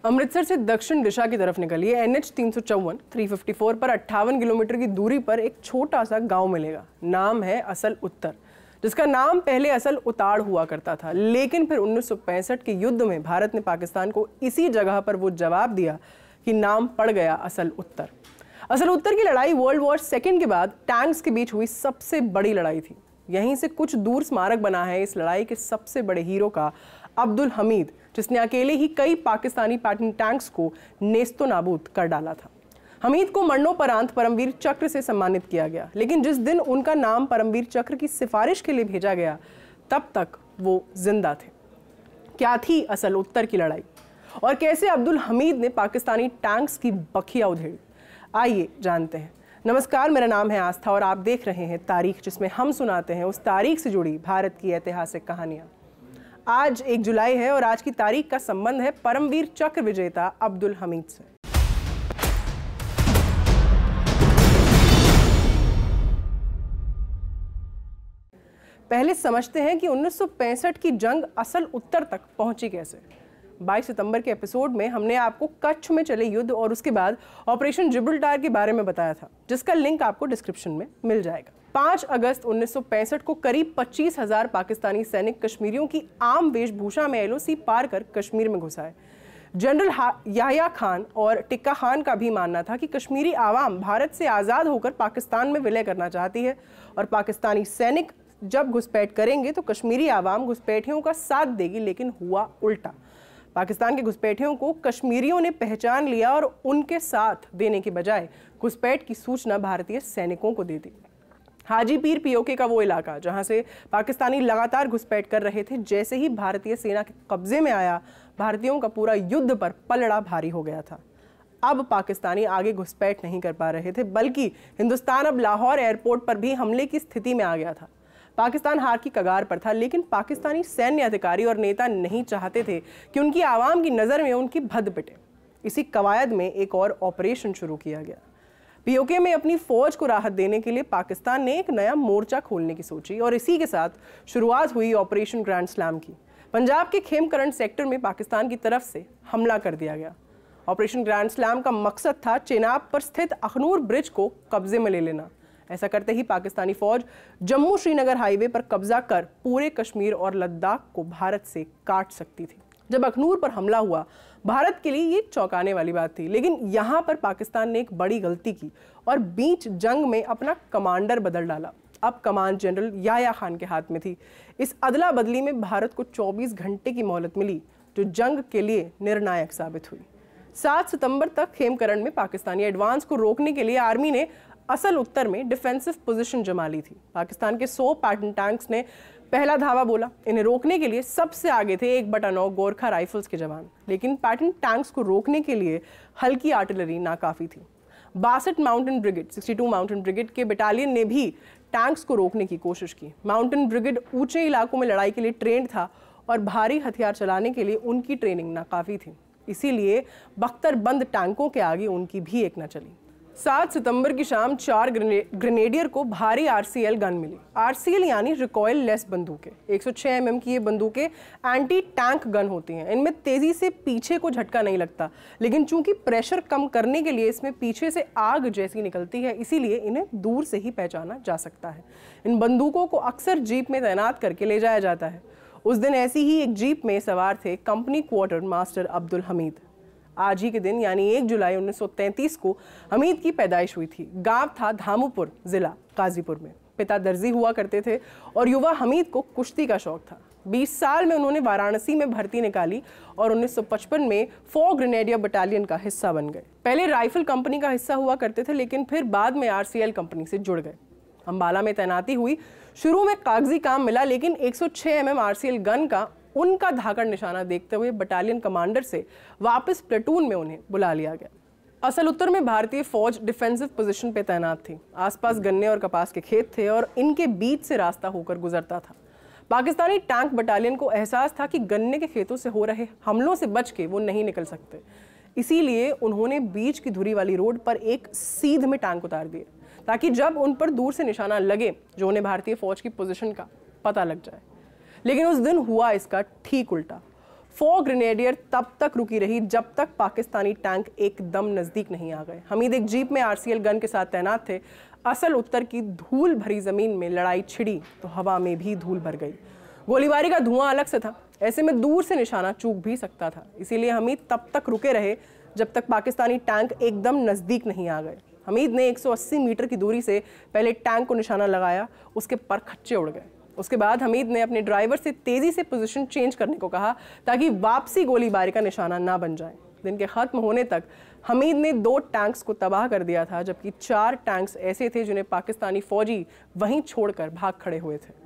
अमृतसर से दक्षिण दिशा की तरफ निकलिए NH 354 पर 58 किलोमीटर की दूरी पर एक छोटा सा गांव मिलेगा। नाम है असल उत्तर, जिसका नाम पहले असल उताड़ हुआ करता था, लेकिन फिर 1965 के युद्ध में भारत ने पाकिस्तान को इसी जगह पर वो जवाब दिया कि नाम पड़ गया असल उत्तर। असल उत्तर की लड़ाई वर्ल्ड वॉर सेकेंड के बाद टैंक्स के बीच हुई सबसे बड़ी लड़ाई थी। यहीं से कुछ दूर स्मारक बना है इस लड़ाई के सबसे बड़े हीरो का, अब्दुल हमीद, जिसने अकेले ही कई पाकिस्तानी पैटर्न टैंक्स को नेस्तो नाबूद कर डाला था। हमीद को मरणोपरांत परमवीर चक्र से सम्मानित किया गया, लेकिन जिस दिन उनका नाम परमवीर चक्र की सिफारिश के लिए भेजा गया तब तक वो जिंदा थे। क्या थी असल उत्तर की लड़ाई और कैसे अब्दुल हमीद ने पाकिस्तानी टैंक्स की बखिया उधेड़ी, आइए जानते हैं। नमस्कार, मेरा नाम है आस्था और आप देख रहे हैं तारीख, जिसमें हम सुनाते हैं उस तारीख से जुड़ी भारत की ऐतिहासिक कहानियां। आज 1 जुलाई है और आज की तारीख का संबंध है परमवीर चक्र विजेता अब्दुल हमीद से। पहले समझते हैं कि 1965 की जंग असल उत्तर तक पहुंची कैसे। 22 सितंबर के एपिसोड में हमने आपको कच्छ में चले युद्ध और उसके बाद ऑपरेशन जिब्राल्टार के बारे में बताया था, जिसका लिंक आपको डिस्क्रिप्शन में मिल जाएगा। 5 अगस्त 1965 को करीब 25,000 पाकिस्तानी सैनिक कश्मीरियों की आम वेशभूषा में LOC पार कर कश्मीर में घुस आए। जनरल याह्या खान और टिक्का खान का भी मानना था कि कश्मीरी आवाम भारत से आज़ाद होकर पाकिस्तान में विलय करना चाहती है और पाकिस्तानी सैनिक जब घुसपैठ करेंगे तो कश्मीरी आवाम घुसपैठियों का साथ देगी, लेकिन हुआ उल्टा। पाकिस्तान के घुसपैठियों को कश्मीरियों ने पहचान लिया और उनके साथ देने के बजाय घुसपैठ की सूचना भारतीय सैनिकों को दे दी। हाजीपीर POK का वो इलाका जहां से पाकिस्तानी लगातार घुसपैठ कर रहे थे, जैसे ही भारतीय सेना के कब्जे में आया, भारतीयों का पूरा युद्ध पर पलड़ा भारी हो गया था। अब पाकिस्तानी आगे घुसपैठ नहीं कर पा रहे थे, बल्कि हिंदुस्तान अब लाहौर एयरपोर्ट पर भी हमले की स्थिति में आ गया था। पाकिस्तान हार की कगार पर था, लेकिन पाकिस्तानी सैन्य अधिकारी और नेता नहीं चाहते थे कि उनकी आवाम की नज़र में उनकी भद्द पिटे। इसी कवायद में एक और ऑपरेशन शुरू किया गया। POK में अपनी फौज को राहत देने के लिए पाकिस्तान ने एक नया मोर्चा खोलने की सोची और इसी के साथ शुरुआत हुई ऑपरेशन ग्रैंड स्लैम की। पंजाब के खेमकरण सेक्टर में पाकिस्तान की तरफ से हमला कर दिया गया। ऑपरेशन ग्रैंड स्लैम का मकसद था चेनाब पर स्थित अखनूर ब्रिज को कब्जे में ले लेना। ऐसा करते ही पाकिस्तानी फौज जम्मू श्रीनगर हाईवे पर कब्जा कर पूरे कश्मीर और लद्दाख को भारत से काट सकती थी। जब अखनूर पर हमला हुआ, भारत के लिए ये चौंकाने वाली बात थी, लेकिन यहाँ पर पाकिस्तान ने एक बड़ी गलती की और बीच जंग में अपना कमांडर बदल डाला। अब कमान जनरल याह्या खान के हाथ में थी। इस अदला बदली में भारत को 24 घंटे की मोहलत मिली, जो जंग के लिए निर्णायक साबित हुई। 7 सितंबर तक खेमकरण में पाकिस्तानी एडवांस को रोकने के लिए आर्मी ने असल उत्तर में डिफेंसिव पोजीशन जमा ली थी। पाकिस्तान के 100 पैटर्न टैंक्स ने पहला धावा बोला। इन्हें रोकने के लिए सबसे आगे थे 1/9 गोरखा राइफल्स के जवान, लेकिन पैटर्न टैंक्स को रोकने के लिए हल्की आर्टिलरी नाकाफी थी। 62 माउंटेन ब्रिगेड 62 माउंटेन ब्रिगेड के बटालियन ने भी टैंक्स को रोकने की कोशिश की। माउंटेन ब्रिगेड ऊंचे इलाकों में लड़ाई के लिए ट्रेंड था और भारी हथियार चलाने के लिए उनकी ट्रेनिंग नाकाफी थी, इसीलिए बख्तरबंद टैंकों के आगे उनकी भी एक न चली। 7 सितंबर की शाम 4 ग्रेनेडियर को भारी RCL गन मिली। RCL यानी रिकॉयल लेस बंदूकें। 106 mm की ये बंदूकें एंटी टैंक गन होती हैं। इनमें तेजी से पीछे को झटका नहीं लगता, लेकिन चूंकि प्रेशर कम करने के लिए इसमें पीछे से आग जैसी निकलती है, इसीलिए इन्हें दूर से ही पहचाना जा सकता है। इन बंदूकों को अक्सर जीप में तैनात करके ले जाया जाता है। उस दिन ऐसी ही एक जीप में सवार थे company quarter master Abdul Hamid. आज ही के दिन यानी 1 जुलाई 1933 को हमीद की पैदाइश हुई थी। गांव था धामुपुर, जिला गाजीपुर में। पिता दर्जी हुआ करते थे और युवा हमीद को कुश्ती का शौक था। 20 साल में उन्होंने वाराणसी में भर्ती निकाली और 1955 में 4 ग्रेनेडियर बटालियन का हिस्सा बन गए। पहले राइफल कंपनी का हिस्सा हुआ करते थे, लेकिन फिर बाद में RCL कंपनी से जुड़ गए। अंबाला में तैनाती हुई। शुरू में कागजी काम मिला, लेकिन 106 mm RCL गन का उनका धाकड़ निशाना देखते हुए बटालियन कमांडर से वापस प्लेटून में उन्हें बुला लिया गया। असल उत्तर में भारतीय फौज डिफेंसिव पोजीशन पे तैनात थी। आसपास गन्ने और कपास के खेत थे और इनके बीच से रास्ता होकर गुजरता था। पाकिस्तानी टैंक बटालियन को एहसास था कि गन्ने के खेतों से हो रहे हमलों से बच के वो नहीं निकल सकते, इसीलिए उन्होंने बीच की धुरी वाली रोड पर एक सीध में टैंक उतार दिए, ताकि जब उन पर दूर से निशाना लगे जो उन्हें भारतीय फौज की पोजीशन का पता लग जाए। लेकिन उस दिन हुआ इसका ठीक उल्टा। 4 ग्रेनेडियर तब तक रुकी रही जब तक पाकिस्तानी टैंक एकदम नजदीक नहीं आ गए। हमीद एक जीप में आरसीएल गन के साथ तैनात थे। असल उत्तर की धूल भरी जमीन में लड़ाई छिड़ी तो हवा में भी धूल भर गई। गोलीबारी का धुआं अलग से था, ऐसे में दूर से निशाना चूक भी सकता था। इसीलिए हमीद तब तक रुके रहे जब तक पाकिस्तानी टैंक एकदम नजदीक नहीं आ गए। हमीद ने 180 मीटर की दूरी से पहले टैंक को निशाना लगाया, उसके पर खच्चे उड़ गए। उसके बाद हमीद ने अपने ड्राइवर से तेजी से पोजीशन चेंज करने को कहा ताकि वापसी गोलीबारी का निशाना ना बन जाए। दिन के खत्म होने तक हमीद ने 2 टैंक्स को तबाह कर दिया था, जबकि 4 टैंक्स ऐसे थे जिन्हें पाकिस्तानी फौजी वहीं छोड़कर भाग खड़े हुए थे।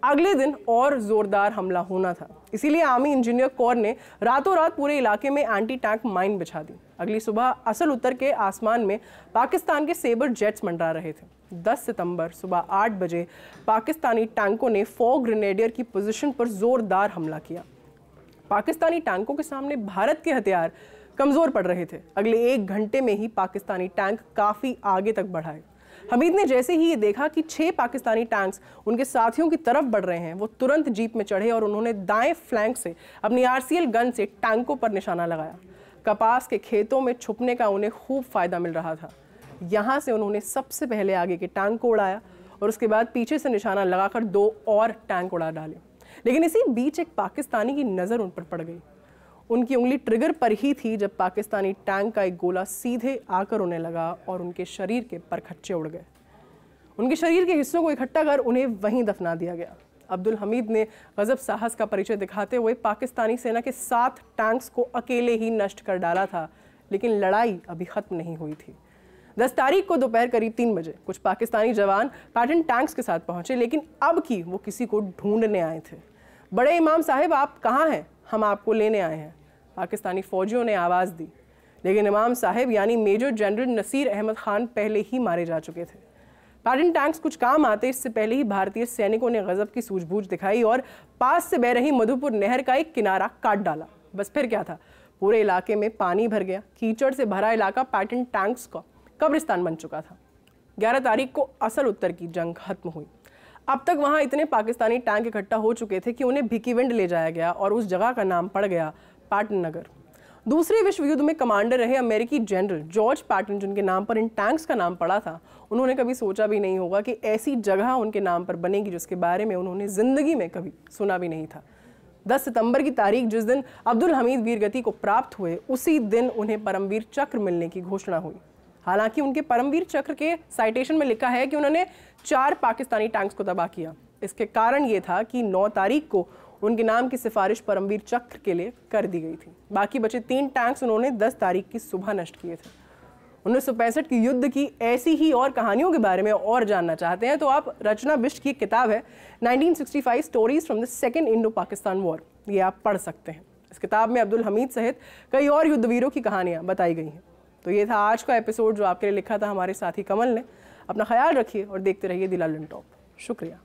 अगले दिन और जोरदार हमला होना था, इसीलिए आर्मी इंजीनियर कोर ने रातों रात पूरे इलाके में एंटी टैंक माइन बिछा दी। अगली सुबह असल उत्तर के आसमान में पाकिस्तान के सेबर जेट्स मंडरा रहे थे। 10 सितंबर सुबह 8 बजे पाकिस्तानी टैंकों ने 4 ग्रेनेडियर की पोजीशन पर जोरदार हमला किया। पाकिस्तानी टैंकों के सामने भारत के हथियार कमजोर पड़ रहे थे। अगले 1 घंटे में ही पाकिस्तानी टैंक काफी आगे तक बढ़ाए। हमीद ने जैसे ही ये देखा कि 6 पाकिस्तानी टैंक्स उनके साथियों की तरफ बढ़ रहे हैं, वो तुरंत जीप में चढ़े और उन्होंने दाएं फ्लैंक से अपनी आरसीएल गन से टैंकों पर निशाना लगाया। कपास के खेतों में छुपने का उन्हें खूब फायदा मिल रहा था। यहाँ से उन्होंने सबसे पहले आगे के टैंक को उड़ाया और उसके बाद पीछे से निशाना लगाकर 2 और टैंक उड़ा डाले। लेकिन इसी बीच एक पाकिस्तानी की नज़र उन पर पड़ गई। उनकी उंगली ट्रिगर पर ही थी जब पाकिस्तानी टैंक का एक गोला सीधे आकर उन्हें लगा और उनके शरीर के परखच्चे उड़ गए। उनके शरीर के हिस्सों को इकट्ठा कर उन्हें वहीं दफना दिया गया। अब्दुल हमीद ने गजब साहस का परिचय दिखाते हुए पाकिस्तानी सेना के 7 टैंक्स को अकेले ही नष्ट कर डाला था, लेकिन लड़ाई अभी खत्म नहीं हुई थी। 10 तारीख को दोपहर करीब 3 बजे कुछ पाकिस्तानी जवान पैटर्न टैंक्स के साथ पहुंचे, लेकिन अब की वो किसी को ढूंढने आए थे। बड़े इमाम साहिब, आप कहाँ हैं? हम आपको लेने आए हैं, पाकिस्तानी फौजियों ने आवाज़ दी। लेकिन इमाम साहिब यानी मेजर जनरल नसीर अहमद खान पहले ही मारे जा चुके थे। पैटर्न टैंक्स कुछ काम आते इससे पहले ही भारतीय सैनिकों ने गजब की सूझबूझ दिखाई और पास से बह रही मधुपुर नहर का एक किनारा काट डाला। बस फिर क्या था, पूरे इलाके में पानी भर गया। कीचड़ से भरा इलाका पैटर्न टैंक्स का कब्रिस्तान बन चुका था। 11 तारीख को असल उत्तर की जंग खत्म हुई। अब तक वहां इतने पाकिस्तानी टैंक इकट्ठा हो चुके थे कि उन्हें भिकीविंड ले जाया गया और उस जगह का नाम पड़ गया पैटन नगर। दूसरे विश्व युद्ध में कमांडर रहे अमेरिकी जनरल जॉर्ज पैटन, जिनके नाम पर इन टैंक्स का नाम पड़ा था, उन्होंने कभी सोचा भी नहीं होगा कि ऐसी जगह उनके नाम पर बनेगी जिसके बारे में उन्होंने जिंदगी में कभी सुना भी नहीं था। 10 सितंबर की तारीख जिस दिन अब्दुल हमीद वीरगति को प्राप्त हुए, उसी दिन उन्हें परमवीर चक्र मिलने की घोषणा हुई। हालांकि उनके परमवीर चक्र के साइटेशन में लिखा है कि उन्होंने 4 पाकिस्तानी टैंक्स को तबाह किया। इसके कारण ये था कि 9 तारीख को उनके नाम की सिफारिश परमवीर चक्र के लिए कर दी गई थी। बाकी बचे 3 टैंक्स उन्होंने 10 तारीख की सुबह नष्ट किए थे। 1965 के युद्ध की ऐसी ही और कहानियों के बारे में और जानना चाहते हैं तो आप रचना बिष्ट की किताब है 1965 stories from the second Indo Pakistan war, ये आप पढ़ सकते हैं। इस किताब में अब्दुल हमीद सहित कई और युद्धवीरों की कहानियाँ बताई गई हैं। तो ये था आज का एपिसोड जो आपके लिए लिखा था हमारे साथी कमल ने। अपना ख्याल रखिए और देखते रहिए दी लंडन टॉप। शुक्रिया।